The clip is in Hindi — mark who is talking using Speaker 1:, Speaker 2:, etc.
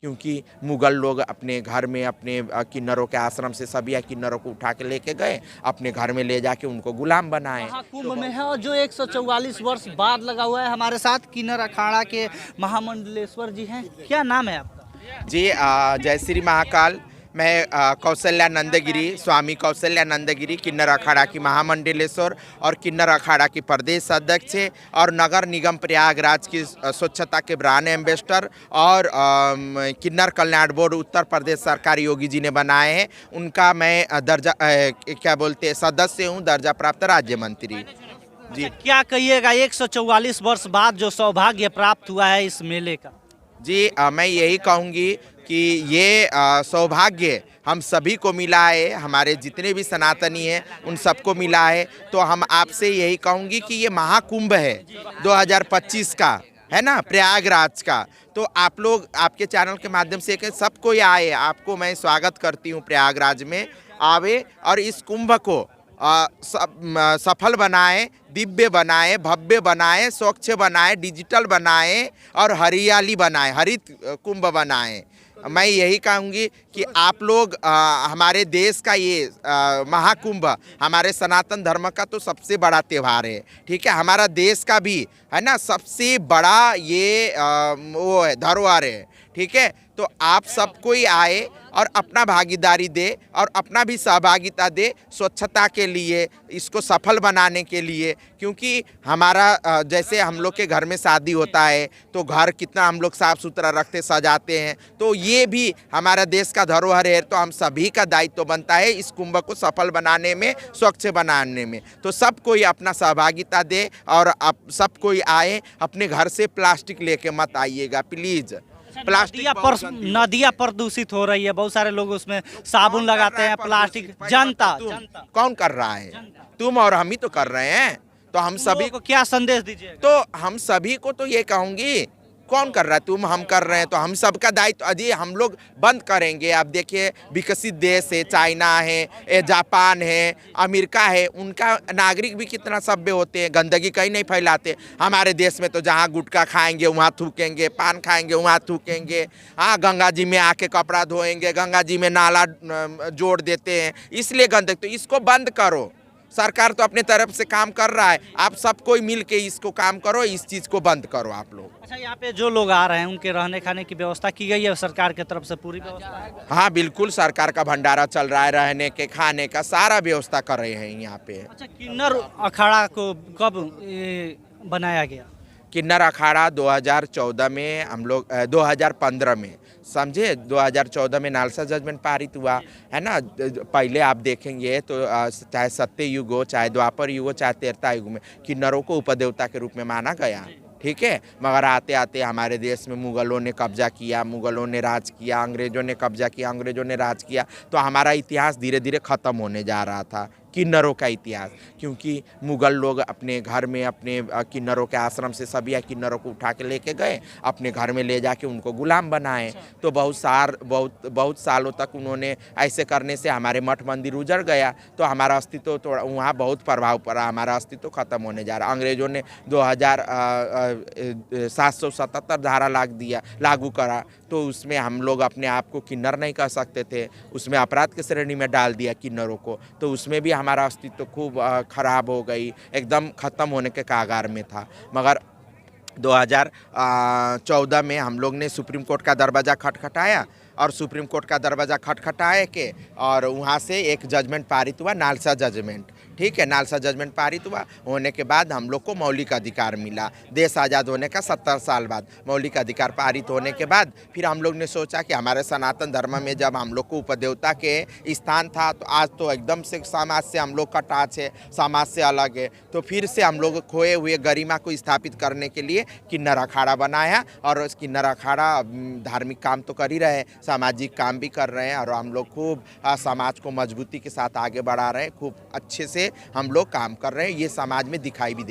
Speaker 1: क्योंकि मुगल लोग अपने घर में अपने किन्नरों के आश्रम से सभी किन्नरों को उठा के लेके गए, अपने घर में ले जाके उनको गुलाम बनाए।
Speaker 2: महाकुंभ में है और जो 144 वर्ष बाद लगा हुआ है। हमारे साथ किन्नर अखाड़ा के महामंडलेश्वर जी हैं। क्या नाम है आपका?
Speaker 1: जी जय श्री महाकाल। मैं कौशल्यानंद गिरी, स्वामी कौशल्यानंद गिरी, किन्नर अखाड़ा की महामंडलेश्वर और किन्नर अखाड़ा की प्रदेश अध्यक्ष और नगर निगम प्रयागराज की स्वच्छता के ब्रांड एम्बेसडर और किन्नर कल्याण बोर्ड उत्तर प्रदेश सरकार योगी जी ने बनाए हैं, उनका मैं दर्जा क्या बोलते हैं सदस्य हूँ, दर्जा प्राप्त राज्य मंत्री।
Speaker 2: जी क्या कहिएगा 144 वर्ष बाद जो सौभाग्य प्राप्त हुआ है इस मेले का?
Speaker 1: जी मैं यही कहूँगी कि ये सौभाग्य हम सभी को मिला है, हमारे जितने भी सनातनी हैं उन सबको मिला है। तो हम आपसे यही कहूँगी कि ये महाकुंभ है 2025 का, है ना, प्रयागराज का। तो आप लोग आपके चैनल के माध्यम से सब कोई आए, आपको मैं स्वागत करती हूँ, प्रयागराज में आवे और इस कुंभ को सफल बनाए, दिव्य बनाए, भव्य बनाए, स्वच्छ बनाए, डिजिटल बनाए और हरियाली बनाए, हरित कुंभ बनाए। मैं यही कहूँगी कि आप लोग हमारे देश का ये महाकुंभ हमारे सनातन धर्म का तो सबसे बड़ा त्यौहार है, ठीक है, हमारा देश का भी है ना सबसे बड़ा ये वो है, धरोहर है, ठीक है। तो आप सब कोई आए और अपना भागीदारी दे और अपना भी सहभागिता दे स्वच्छता के लिए, इसको सफल बनाने के लिए। क्योंकि हमारा जैसे हम लोग के घर में शादी होता है तो घर कितना हम लोग साफ़ सुथरा रखते, सजाते हैं, तो ये भी हमारा देश का धरोहर है। तो हम सभी का दायित्व बनता है इस कुंभ को सफल बनाने में, स्वच्छ बनाने में। तो सब कोई अपना सहभागिता दे और आप सब कोई आए, अपने घर से प्लास्टिक लेके मत आइएगा प्लीज़।
Speaker 2: नदियाँ प्रदूषित हो रही है, बहुत सारे लोग उसमें साबुन लगाते हैं, प्लास्टिक। जनता
Speaker 1: कौन कर रहा है? तुम और हम ही तो कर रहे हैं। तो हम सभी
Speaker 2: को क्या संदेश दीजिए?
Speaker 1: तो हम सभी को तो ये कहूँगी, कौन कर रहा है? तुम, हम कर रहे हैं, तो हम सबका दायित्व अजी हम लोग बंद करेंगे। आप देखिए विकसित देश है, चाइना है, जापान है, अमेरिका है, उनका नागरिक भी कितना सभ्य होते हैं, गंदगी कहीं नहीं फैलाते। हमारे देश में तो जहाँ गुटखा खाएंगे वहाँ थूकेंगे, पान खाएंगे वहाँ थूकेंगे, हाँ गंगा जी में आके कपड़ा धोएंगे, गंगा जी में नाला जोड़ देते हैं, इसलिए गंदगी। तो इसको बंद करो। सरकार तो अपने तरफ से काम कर रहा है, आप सब कोई मिल के इसको काम करो, इस चीज़ को बंद करो आप लोग।
Speaker 2: अच्छा, यहाँ पे जो लोग आ रहे हैं उनके रहने खाने की व्यवस्था की गई है सरकार की तरफ से? पूरी व्यवस्था है?
Speaker 1: हाँ बिल्कुल, सरकार का भंडारा चल रहा है, रहने के खाने का सारा व्यवस्था कर रहे हैं यहाँ पे।
Speaker 2: अच्छा, किन्नर अखाड़ा को कब बनाया गया?
Speaker 1: किन्नर अखाड़ा 2014 में हम लोग 2015 में समझे, 2014 में नालसा जजमेंट पारित हुआ है ना। पहले आप देखेंगे तो चाहे सत्य युग हो, चाहे द्वापर युग हो, चाहे त्रेता युग में किन्नरों को उपदेवता के रूप में माना गया, ठीक है। मगर आते आते हमारे देश में मुगलों ने कब्जा किया, मुगलों ने राज किया, अंग्रेज़ों ने कब्जा किया, अंग्रेज़ों ने राज किया, तो हमारा इतिहास धीरे धीरे ख़त्म होने जा रहा था, किन्नरों का इतिहास। क्योंकि मुगल लोग अपने घर में अपने किन्नरों के आश्रम से सभी किन्नरों को उठा के लेके गए, अपने घर में ले जाके उनको गुलाम बनाए। तो बहुत सालों तक उन्होंने ऐसे करने से हमारे मठ मंदिर उजड़ गया, तो हमारा अस्तित्व तो वहाँ बहुत प्रभाव पड़ा, हमारा अस्तित्व खत्म होने जा रहा। अंग्रेज़ों ने 2777 धारा लागू करा, तो उसमें हम लोग अपने आप को किन्नर नहीं कह सकते थे, उसमें अपराध की श्रेणी में डाल दिया किन्नरों को। तो उसमें भी हमारा अस्तित्व खूब खराब हो गई, एकदम ख़त्म होने के कागार में था। मगर 2014 में हम लोग ने सुप्रीम कोर्ट का दरवाज़ा खटखटाया और सुप्रीम कोर्ट का दरवाज़ा खटखटाए के और वहाँ से एक जजमेंट पारित हुआ, नालसा जजमेंट, ठीक है। नालसा जजमेंट पारित हुआ होने के बाद हम लोग को मौलिक अधिकार मिला। देश आज़ाद होने का 70 साल बाद मौलिक अधिकार पारित होने के बाद फिर हम लोग ने सोचा कि हमारे सनातन धर्म में जब हम लोग को उपदेवता के स्थान था, तो आज तो एकदम से समाज से हम लोग का टाच है, समाज से अलग है। तो फिर से हम लोग खोए हुए गरिमा को स्थापित करने के लिए किन्नर अखाड़ा बनाया और किन्नर अखाड़ा धार्मिक काम तो कर ही रहे, सामाजिक काम भी कर रहे हैं और हम लोग खूब समाज को मजबूती के साथ आगे बढ़ा रहे हैं, खूब अच्छे से हम लोग काम कर रहे हैं, ये समाज में दिखाई भी दे।